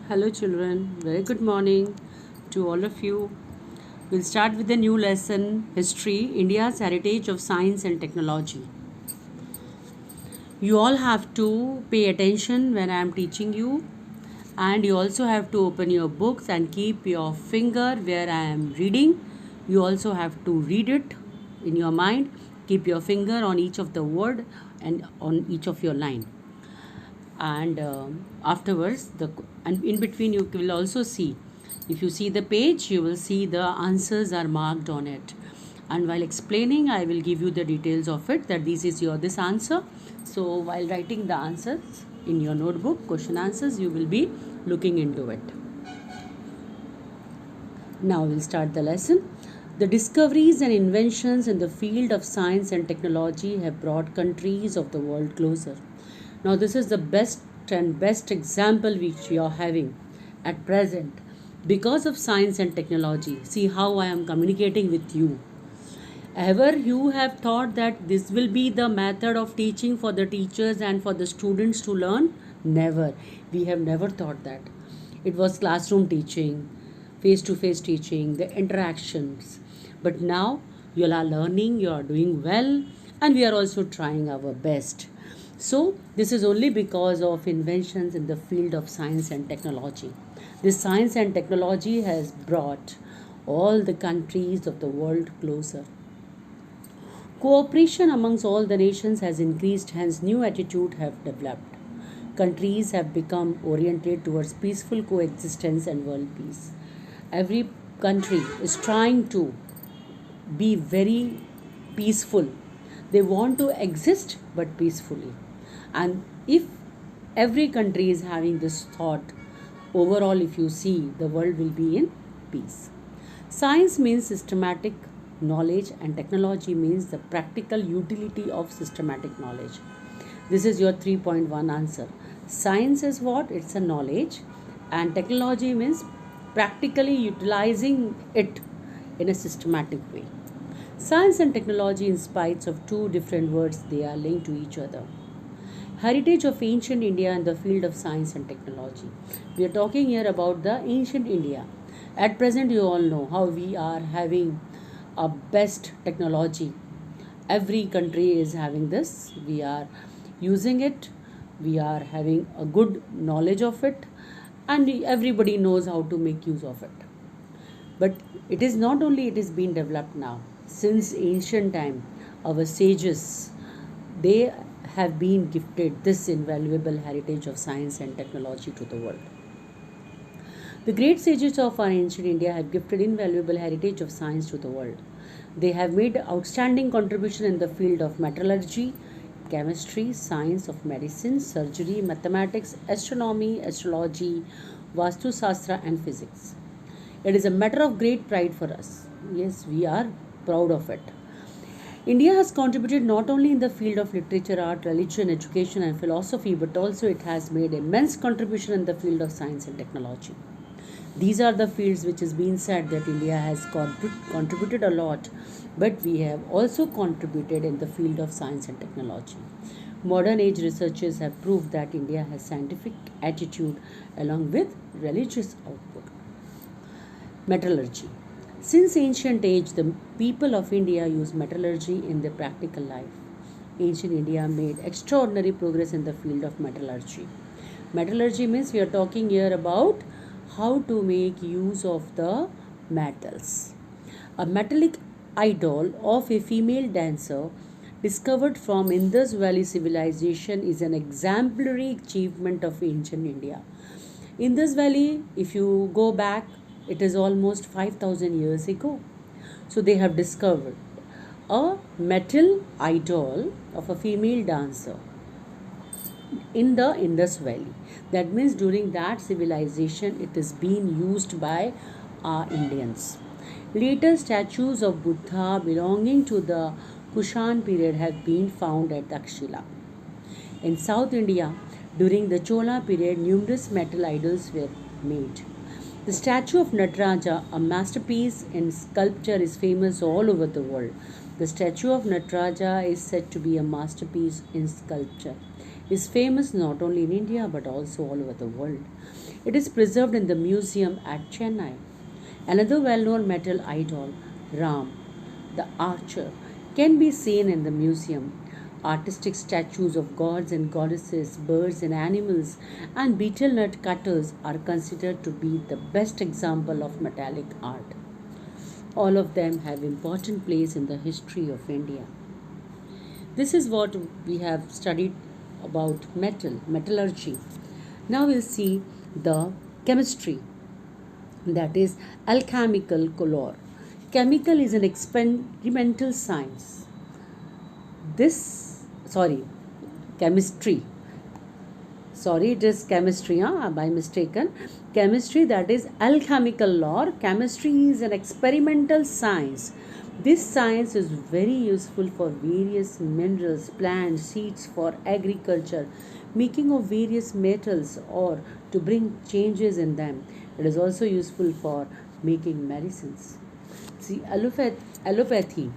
Hello, children. Very good morning to all of you. We'll start with the new lesson History, India's Heritage of Science and Technology. You all have to pay attention when I am teaching you, and you also have to open your books and keep your finger where I am reading. You also have to read it in your mind. Keep your finger on each of the word and on each of your line, and afterwards and in between you will also see, if you see the page you will see the answers are marked on it, and while explaining I will give you the details of it, that this answer. So while writing the answers in your notebook, question answers, you will be looking into it. Now we'll start the lesson. The discoveries and inventions in the field of science and technology have brought countries of the world closer. Now, this is the best example which we are having at present because of science and technology. See how I am communicating with you. Ever you have thought that this will be the method of teaching for the teachers and for the students to learn? Never. We have never thought that. It was classroom teaching, face to face teaching, the interactions. But now you are learning, you are doing well, and we are also trying our best. So, this is only because of inventions in the field of science and technology. This science and technology has brought all the countries of the world closer. Cooperation amongst all the nations has increased, hence new attitudes have developed. Countries have become oriented towards peaceful coexistence and world peace. Every country is trying to be very peaceful. They want to exist but peacefully. And if every country is having this thought, overall, if you see, the world will be in peace. Science means systematic knowledge, and technology means the practical utility of systematic knowledge. This is your 3.1 answer. Science is what? It's a knowledge, and technology means practically utilizing it in a systematic way. Science and technology, in spite of two different words, they are linked to each other. Heritage of ancient India in the field of science and technology. We are talking here about the ancient India. At present, you all know how we are having a best technology. Every country is having this. We are using it. We are having a good knowledge of it, and everybody knows how to make use of it. But it is not only it is being developed now. Since ancient time, our sages, they have been gifted this invaluable heritage of science and technology to the world. The great sages of our ancient India have gifted invaluable heritage of science to the world. They have made outstanding contribution in the field of metallurgy, chemistry, science of medicine, surgery, mathematics, astronomy, astrology, Vastu Sastra, and physics. It is a matter of great pride for us. Yes, we are proud of it. India has contributed not only in the field of literature, art, religion, education, and philosophy, but also it has made immense contribution in the field of science and technology. These are the fields which has been said that India has contributed a lot, but we have also contributed in the field of science and technology. Modern age researchers have proved that India has scientific attitude along with religious output. Metallurgy. Since ancient age, the people of India use metallurgy in their practical life. Ancient India made extraordinary progress in the field of metallurgy. Metallurgy means we are talking here about how to make use of the metals. A metallic idol of a female dancer discovered from Indus Valley civilization is an exemplary achievement of ancient India. Indus Valley, if you go back, it is almost 5,000 years ago. So they have discovered a metal idol of a female dancer in the Indus Valley. That means during that civilization it is being used by our Indians. Later statues of Buddha belonging to the Kushan period have been found at Takshila. In South India, during the Chola period, numerous metal idols were made. The statue of Nataraja, a masterpiece in sculpture, is famous all over the world. The statue of Nataraja is said to be a masterpiece in sculpture. is famous not only in India but also all over the world. It is preserved in the museum at Chennai. Another well known metal idol, Ram, the archer, can be seen in the museum. Artistic statues of gods and goddesses, birds and animals, and betel nut cutters are considered to be the best example of metallic art. All of them have important place in the history of India. This is what we have studied about metallurgy. Now we'll see the chemistry, that is alchemical color. Chemical is an experimental science. Chemistry. Sorry, it is chemistry, by mistaken. Chemistry, that is alchemical law. Chemistry is an experimental science. This science is very useful for various minerals, plants, seeds, for agriculture, making of various metals, or to bring changes in them. It is also useful for making medicines. See, allopathy,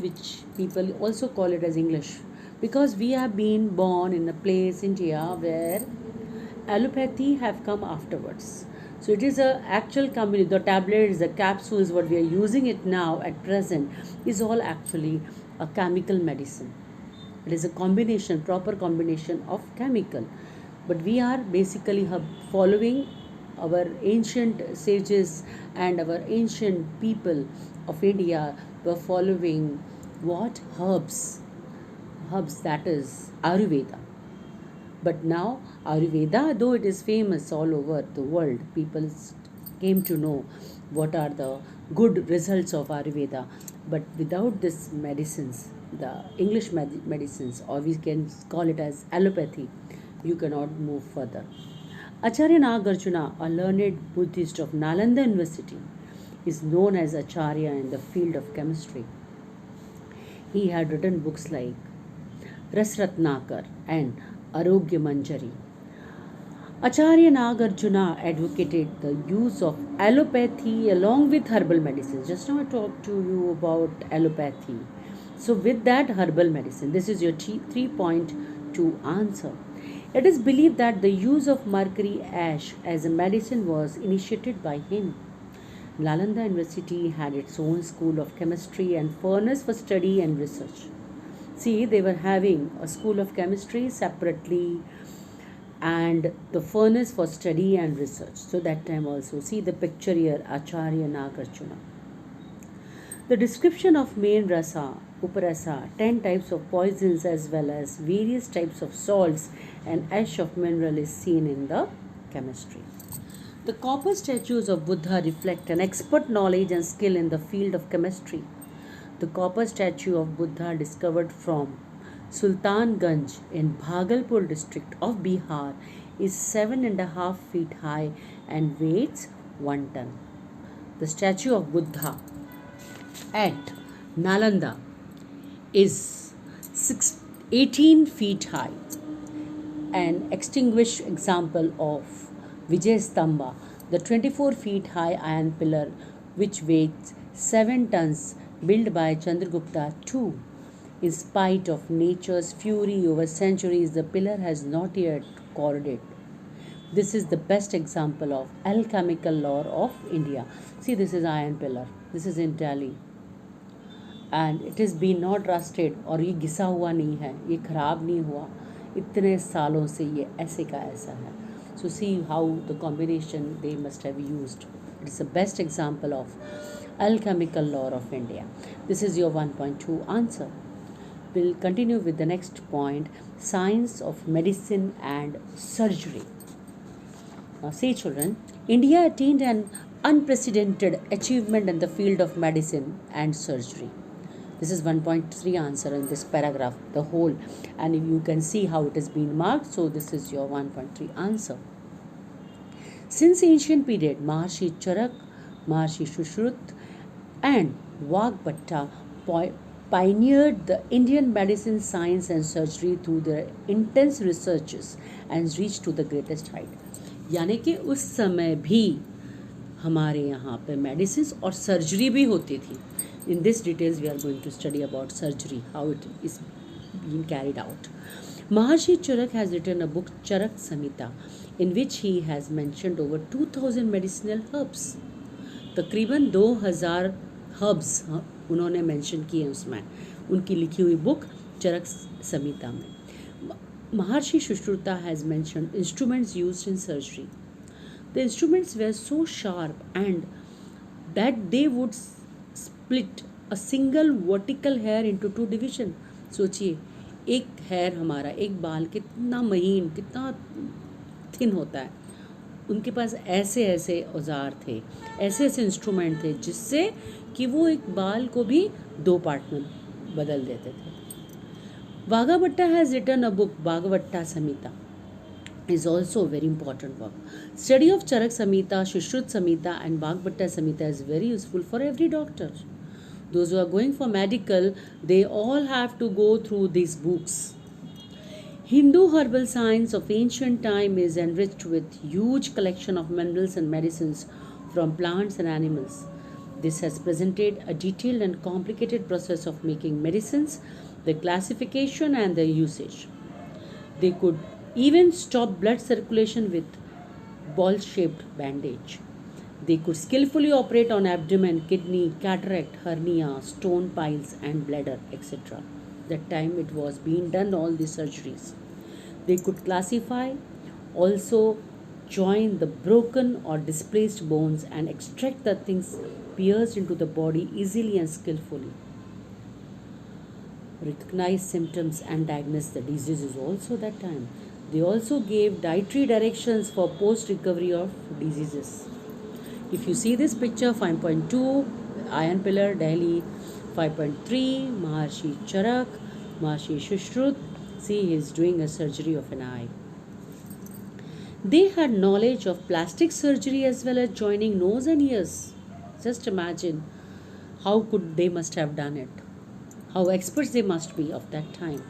which people also call it as English, because we have been born in a place, India, where allopathy have come afterwards. So it is a actual company. The tablets, the capsules, what we are using it now at present is all actually a chemical medicine. It is a combination, proper combination of chemical. But we are basically following our ancient sages and our ancient people of India were following what? Herbs, that is Ayurveda. But now Ayurveda, though it is famous all over the world, people came to know what are the good results of Ayurveda. But without this medicines, the English medicines, or we can call it as allopathy, you cannot move further. Acharya Nagarjuna, a learned Buddhist of Nalanda University, is known as Acharya in the field of chemistry. He had written books like Rasratnakar and Arogya Manjari. Acharya Nagarjuna advocated the use of allopathy along with herbal medicines. Just now I talked to you about allopathy. So with that herbal medicine, this is your 3.2 answer. It is believed that the use of mercury ash as a medicine was initiated by him. Nalanda University had its own school of chemistry and furnace for study and research. See, they were having a school of chemistry separately and the furnace for study and research. So that time also, see the picture here, Acharya Nagarjuna. The description of main rasa, uparasa, 10 types of poisons as well as various types of salts and ash of mineral is seen in the chemistry. The copper statues of Buddha reflect an expert knowledge and skill in the field of chemistry. The copper statue of Buddha discovered from Sultanganj in Bhagalpur district of Bihar is 7.5 feet high and weighs 1 ton. The statue of Buddha at Nalanda is 18 feet high. An extinguished example of Vijay Stamba, the 24 feet high iron pillar which weighs 7 tons, built by Chandragupta II. In spite of nature's fury over centuries, the pillar has not yet corroded. This is the best example of alchemical lore of India. See, this is iron pillar. This is in Delhi. And it has been not rusted और ये घिसा हुआ नहीं है, ये खराब नहीं हुआ, इतने सालों से ये ऐसे का ऐसा है. So see how the combination they must have used. It is the best example of alchemical lore of India. This is your 1.2 answer. We'll continue with the next point, science of medicine and surgery. Now see children, India attained an unprecedented achievement in the field of medicine and surgery. This is 1.3 answer in this paragraph, the whole, and you can see how it has been marked. So this is your 1.3 answer. Since ancient period, Maharshi Charak, Maharshi Shushruta and Vagbhatta pioneered the Indian medicine, science and surgery through their intense researches and reached to the greatest height. यानी कि उस समय भी हमारे यहाँ पे medicine और surgery भी होती थी. In this details we are going to study about surgery, how it is being carried out. Maharshi Charak has written a book, Charak Samhita, in which he has mentioned over 2000 medicinal herbs. तकरीबन 2000 herbs उन्होंने mention किए उसमें, उनकी लिखी हुई book चरक संहिता में. Maharshi Shushruta has mentioned instruments used in surgery. The instruments were so sharp and that they would split a single vertical hair into two division. सोचिए, एक हेयर हमारा, एक बाल कितना महीन, कितना थिन होता है. उनके पास ऐसे ऐसे औजार थे, ऐसे ऐसे इंस्ट्रूमेंट थे जिससे कि वो एक बाल को भी दो पार्ट में बदल देते थे. Vagavatta has written a book, Bhagavatta Samhita, is also a very important work. Study of Charak Samhita, Shushrut Samhita and Bhagavatta Samhita is very useful for every doctor. Those who are going for medical, they all have to go through these books. Hindu herbal science of ancient time is enriched with huge collection of minerals and medicines from plants and animals. This has presented a detailed and complicated process of making medicines, the classification and their usage. They could even stop blood circulation with ball-shaped bandage. They could skillfully operate on abdomen, kidney, cataract, hernia, stone piles and bladder, etc. That time it was being done all these surgeries. They could classify, also join the broken or displaced bones and extract the things pierced into the body easily and skillfully. Recognize symptoms and diagnose the diseases also that time. They also gave dietary directions for post-recovery of diseases. If you see this picture, 5.2, Iron Pillar, Delhi, 5.3, Maharshi Charak, Maharshi Shushrut, see he is doing a surgery of an eye. They had knowledge of plastic surgery as well as joining nose and ears. Just imagine how could they must have done it. How experts they must be of that time.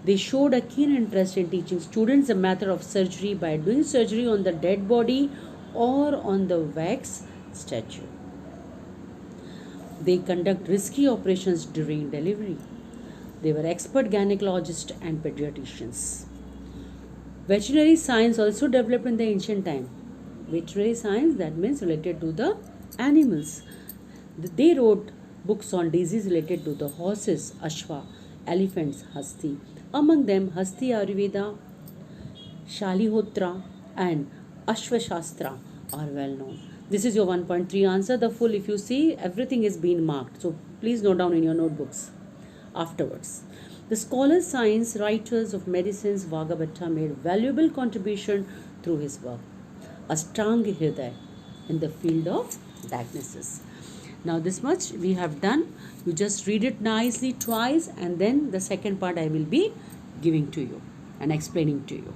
They showed a keen interest in teaching students the method of surgery by doing surgery on the dead body or on the wax statue. They conduct risky operations during delivery. They were expert gynecologists and pediatricians. Veterinary science also developed in the ancient time. Veterinary science, that means related to the animals. They wrote books on disease related to the horses, Ashwa, elephants, Hasti. Among them, Hasti Ayurveda, Shalihotra and Ashwashastra are well known. This is your 1.3 answer. The full, if you see, everything is being marked. So please note down in your notebooks afterwards. The scholars, science, writers of medicines, Vagavatta made valuable contribution through his work. Ashtanga Hriday in the field of diagnosis. Now this much we have done. You just read it nicely twice and then the second part I will be giving to you and explaining to you.